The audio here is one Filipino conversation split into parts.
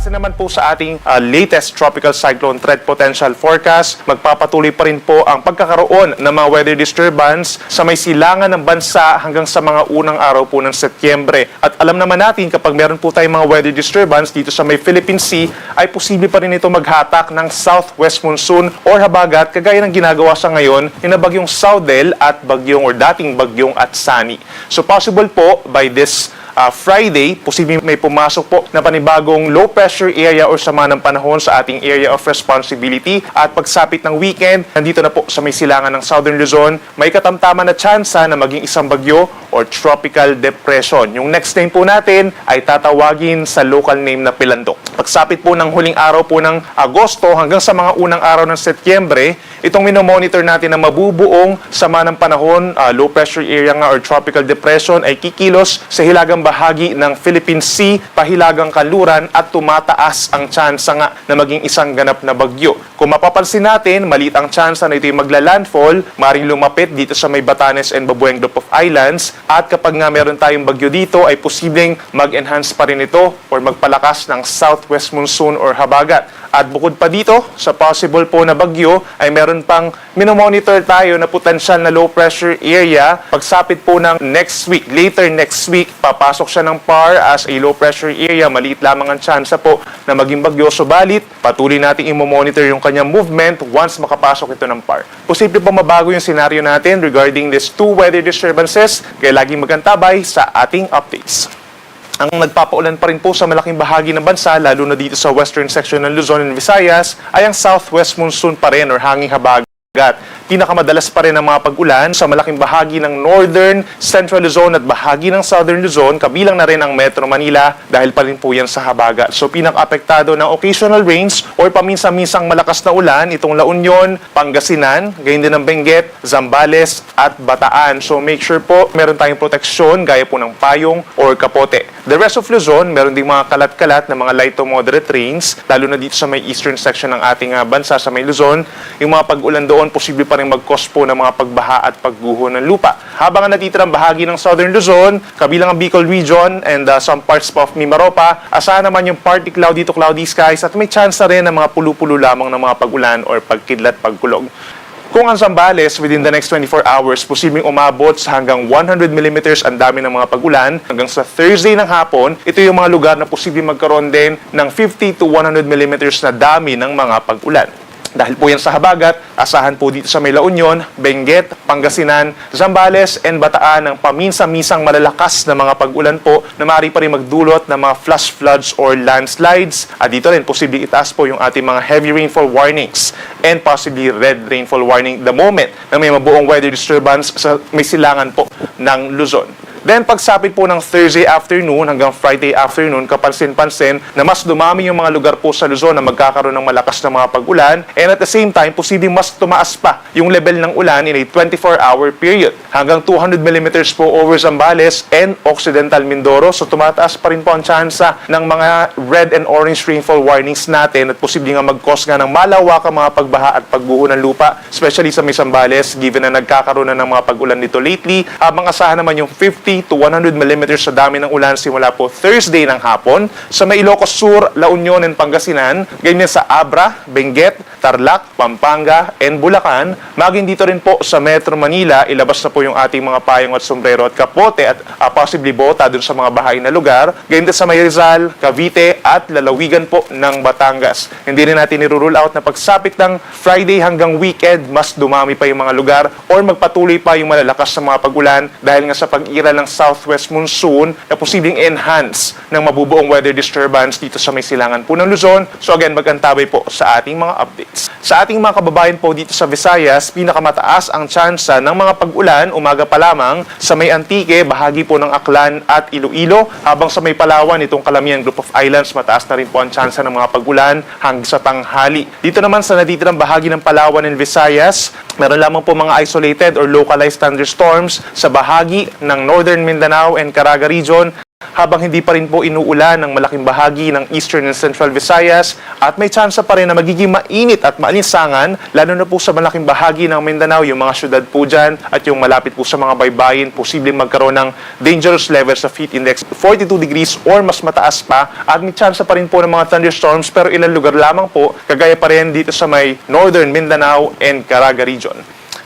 Base naman po sa ating latest tropical cyclone threat potential forecast, magpapatuloy pa rin po ang pagkakaroon ng mga weather disturbance sa may silangan ng bansa hanggang sa mga unang araw po ng Setyembre. At alam naman natin kapag meron po tayong mga weather disturbance dito sa may Philippine Sea, ay posible pa rin ito maghatak ng southwest monsoon or habagat kagaya ng ginagawa sa ngayon ni na bagyong Saudel at dating bagyong Atsani. So possible po by this Friday, posibleng may pumasok po na panibagong low pressure area or sama ng panahon sa ating area of responsibility. At pagsapit ng weekend, nandito na po sa may silangan ng Southern Luzon, may katamtaman na tsansa na maging isang bagyo or tropical depression. Yung next name po natin ay tatawagin sa local name na Pilandok. Pagsapit po ng huling araw po ng Agosto hanggang sa mga unang araw ng Setyembre, itong minomonitor natin na mabubuong sama ng panahon, low pressure area nga or tropical depression ay kikilos sa hilagang bahagi ng Philippine Sea, pahilagang kanluran at tumataas ang tsansa nga na maging isang ganap na bagyo. Kung mapapansin natin, maliit ang tsansa na ito yung magla-landfall, maring lumapit dito sa may Batanes and Babueng Group of Islands, at kapag nga meron tayong bagyo dito ay posibleng mag-enhance pa rin ito or magpalakas ng southwest monsoon or habagat. At bukod pa dito, sa possible po na bagyo, ay meron pang minomonitor tayo na potensyal na low pressure area. Pagsapit po ng later next week, papasok siya ng PAR as a low pressure area. Maliit lamang ang tsansa po na maging bagyo. Subalit, patuloy natin i-monitor yung kanyang movement once makapasok ito ng PAR. Posible pa mabago yung senaryo natin regarding these two weather disturbances, kaya laging magantabay sa ating updates. Ang nagpapaulan pa rin po sa malaking bahagi ng bansa, lalo na dito sa western section ng Luzon and Visayas, ay ang southwest monsoon pa rin or hanging habagat. Pinakamadalas pa rin ang mga pag-ulan sa malaking bahagi ng northern, central Luzon at bahagi ng southern Luzon, kabilang na rin ang Metro Manila dahil pa rin po yan sa habagat. So pinaka-apektado ng occasional rains or paminsan-minsang malakas na ulan, itong La Union, Pangasinan, gayon din ng Benguet, Zambales at Bataan. So make sure po meron tayong proteksyon gaya po ng payong or kapote. The rest of Luzon, meron ding mga kalat-kalat na mga light to moderate rains, lalo na dito sa may eastern section ng ating bansa sa may Luzon. Yung mga pag-ulan doon, posible pa rin mag-cause po ng mga pagbaha at pagguho ng lupa. Habang ang natitirang bahagi ng Southern Luzon, kabilang ang Bicol region and some parts of Mimaropa, asahan naman yung partly cloudy to cloudy skies at may chance na rin ng mga pulo-pulo lamang ng mga pag-ulan or pagkidlat, pagkulog. Kung ang Zambales, within the next 24 hours, posibleng umabot sa hanggang 100 mm ang dami ng mga pag-ulan. Hanggang sa Thursday ng hapon, ito yung mga lugar na posibleng magkaroon din ng 50 to 100 mm na dami ng mga pag-ulan. Dahil po yan sa habagat, asahan po dito sa may La Union, Benguet, Pangasinan, Zambales, and Bataan ng paminsan-minsang malalakas na mga pag-ulan po na maaari pa rin magdulot ng mga flash floods or landslides. At dito rin, posibleng itaas po yung ating mga heavy rainfall warnings and possibly red rainfall warning the moment na may mabuong weather disturbance sa may silangan po ng Luzon. Then, pagsapit po ng Thursday afternoon hanggang Friday afternoon, kapansin-pansin na mas dumami yung mga lugar po sa Luzon na magkakaroon ng malakas na mga pag-ulan. And at the same time, posibleng mas tumaas pa yung level ng ulan in a 24-hour period. Hanggang 200 mm po over Zambales and Occidental Mindoro. So, tumataas pa rin po ang tsansa ng mga red and orange rainfall warnings natin at posibleng nga mag-cause nga ng malawakang mga pagbaha at pagguho ng lupa, especially sa may Zambales, given na nagkakaroon na ng mga pag-ulan dito lately. Habang asahan naman yung 50 to 100 mm sa dami ng ulan simula po Thursday ng hapon sa may Ilocos Sur, La Union and Pangasinan, ganyan sa Abra, Benguet, Tarlac, Pampanga, and Bulacan. Maging dito rin po sa Metro Manila, ilabas na po yung ating mga payong at sombrero at kapote at possibly bota dun sa mga bahay na lugar. Ganyan din sa may Rizal, Cavite at lalawigan po ng Batangas. Hindi rin natin i-rule out na pagsapit ng Friday hanggang weekend, mas dumami pa yung mga lugar or magpatuloy pa yung malalakas na mga pag-ulan dahil nga sa pag-ira ng southwest monsoon na posibleng enhance ng mabubuong weather disturbance dito sa may silangan po ng Luzon. So again, mag-antabay po sa ating mga updates. Sa ating mga kababayan po dito sa Visayas, pinakamataas ang tsansa ng mga pag-ulan umaga pa lamang sa may Antique, bahagi po ng Aklan at Iloilo, habang sa may Palawan, itong Calamian Group of Islands, mataas na rin po ang tsansa ng mga pag-ulan hanggang sa tanghali. Dito naman sa natitirang bahagi ng Palawan and Visayas, meron lamang po mga isolated or localized thunderstorms sa bahagi ng Northern Mindanao and Caraga region habang hindi pa rin po inuulan ng malaking bahagi ng Eastern and Central Visayas at may tsansa pa rin na magiging mainit at maalinsangan lalo na po sa malaking bahagi ng Mindanao, yung mga syudad po dyan at yung malapit po sa mga baybayin, posibleng magkaroon ng dangerous levels of heat index 42 degrees or mas mataas pa at may tsansa pa rin po ng mga thunderstorms pero ilang lugar lamang po, kagaya pa rin dito sa may Northern Mindanao and Caraga region.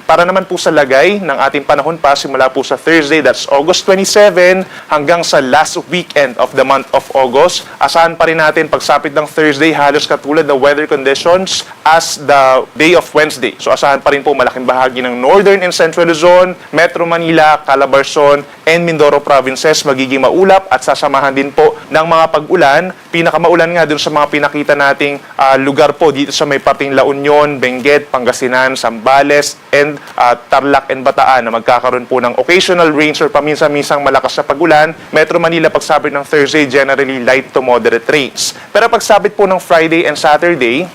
Para naman po sa lagay ng ating panahon pa simula po sa Thursday, that's August 27, hanggang sa last weekend of the month of August. Asahan pa rin natin pagsapit ng Thursday halos katulad ng weather conditions as the day of Wednesday. So asahan pa rin po malaking bahagi ng Northern and Central Luzon, Metro Manila, Calabarzon, and Mindoro provinces magiging maulap at sasamahan din po ng mga pag-ulan. Pinakamaulan nga dun sa mga pinakita nating lugar po dito sa may parting La Union, Benguet, Pangasinan, Zambales, and Tarlac and Bataan na magkakaroon po ng occasional rains or paminsan-minsang malakas na pag-ulan. Metro Manila pagsabit ng Thursday, generally light to moderate rains. Pero pagsabit po ng Friday and Saturday,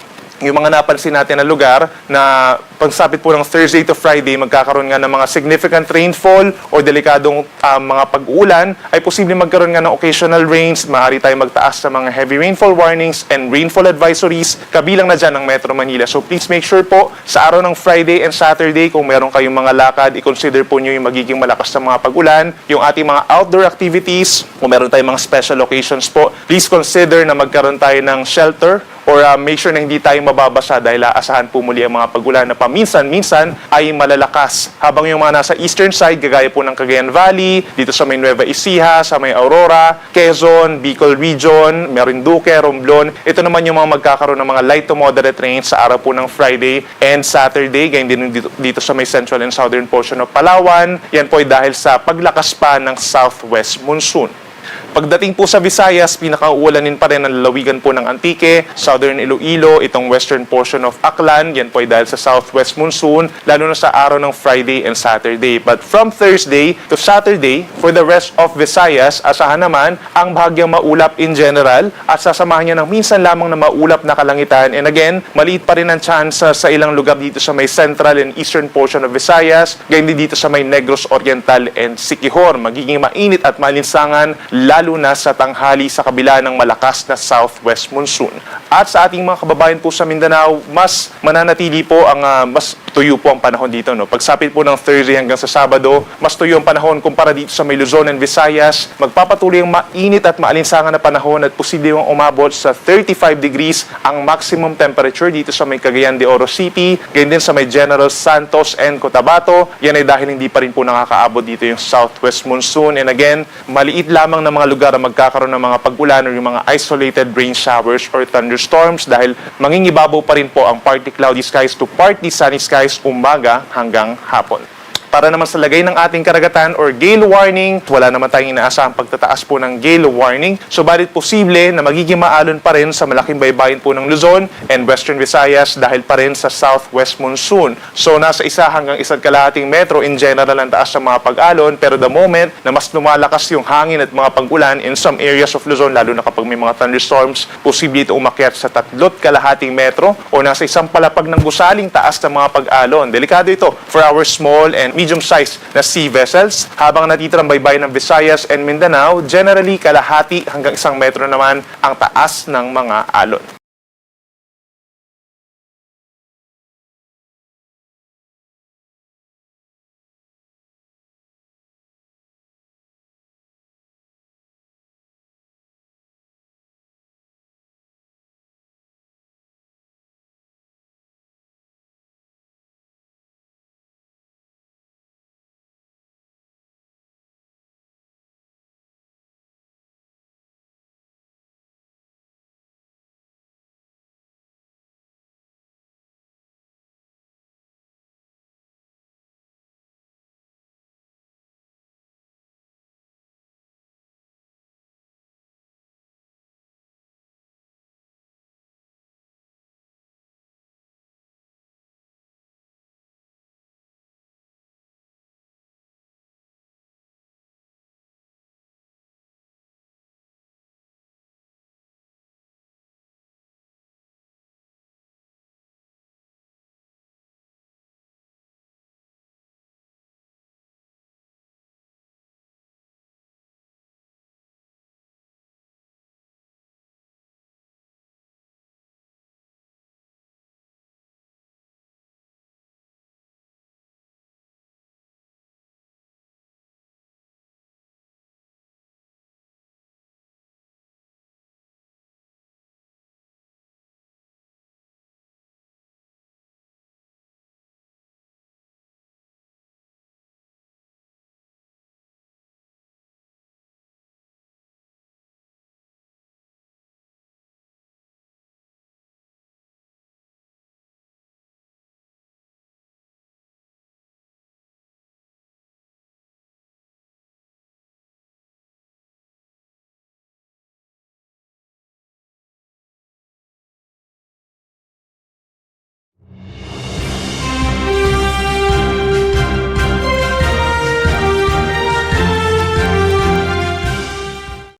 yung mga napansin natin na lugar na pagsapit po ng Thursday to Friday, magkakaroon nga ng mga significant rainfall o delikadong mga pag-ulan, ay posibleng magkaroon nga ng occasional rains, maaari tayo magtaas sa mga heavy rainfall warnings and rainfall advisories, kabilang na dyan ng Metro Manila. So please make sure po, sa araw ng Friday and Saturday, kung meron kayong mga lakad, i-consider po nyo yung magiging malakas na mga pag-ulan, yung ating mga outdoor activities, kung meron tayong mga special occasions po, please consider na magkaroon tayo ng shelter or make sure na hindi tayo mababasa dahil aasahan po muli ang mga pag-ulan na paminsan-minsan ay malalakas. Habang yung mga nasa eastern side, gagaya po ng Cagayan Valley, dito sa may Nueva Ecija, sa may Aurora, Quezon, Bicol Region, Marinduque, Romblon, ito naman yung mga magkakaroon ng mga light to moderate rains sa araw po ng Friday and Saturday, ganyan din dito sa may central and southern portion of Palawan. Yan po ay dahil sa paglakas pa ng southwest monsoon. Pagdating po sa Visayas, pinakauulanin pa rin ang lalawigan po ng Antique, Southern Iloilo, itong western portion of Aklan, yan po ay dahil sa southwest monsoon, lalo na sa araw ng Friday and Saturday. But from Thursday to Saturday, for the rest of Visayas, asahan naman ang bahagyang maulap in general at sasamahan niya ng minsan lamang na maulap na kalangitan. And again, maliit pa rin ang chance sa ilang lugar dito sa may central and eastern portion of Visayas, ganyan din dito sa may Negros Oriental and Siquijor. Magiging mainit at malinsangan, lalo na sa tanghali sa kabila ng malakas na southwest monsoon. At sa ating mga kababayan po sa Mindanao, mas mananatili po ang mas tuyo po ang panahon dito. No? Pagsapit po ng Thursday hanggang sa Sabado, mas tuyo ang panahon kumpara dito sa may Luzon and Visayas. Magpapatuloy ang mainit at maalinsangan na panahon at posibleng umabot sa 35 degrees ang maximum temperature dito sa may Cagayan de Oro City, ganyan din sa may General Santos and Cotabato. Yan ay dahil hindi pa rin po nakakaabot dito yung southwest monsoon. And again, maliit lamang na mga lugar na magkakaroon ng mga pag-ulan o yung mga isolated rain showers or thunderstorms dahil mangingibabaw pa rin po ang partly cloudy skies to partly sunny skies umaga hanggang hapon. Para naman sa lagay ng ating karagatan or gale warning, wala naman tayong inaasahang pagtataas po ng gale warning. Subalit posible na magiging maalon pa rin sa malaking baybayin po ng Luzon and Western Visayas dahil pa rin sa southwest monsoon. So nasa 1 hanggang 1.5 metro in general ang taas ng mga pag-alon, pero the moment na mas lumalakas yung hangin at mga pag-ulan in some areas of Luzon, lalo na kapag may mga thunderstorms, posible ito umakyat sa 3.5 metro o nasa isang palapag ng gusaling taas ng mga pag-alon. Delikado ito for our small and medium-sized na sea vessels. Habang natitirang baybayin ng Visayas and Mindanao, generally kalahati hanggang 1 metro naman ang taas ng mga alon.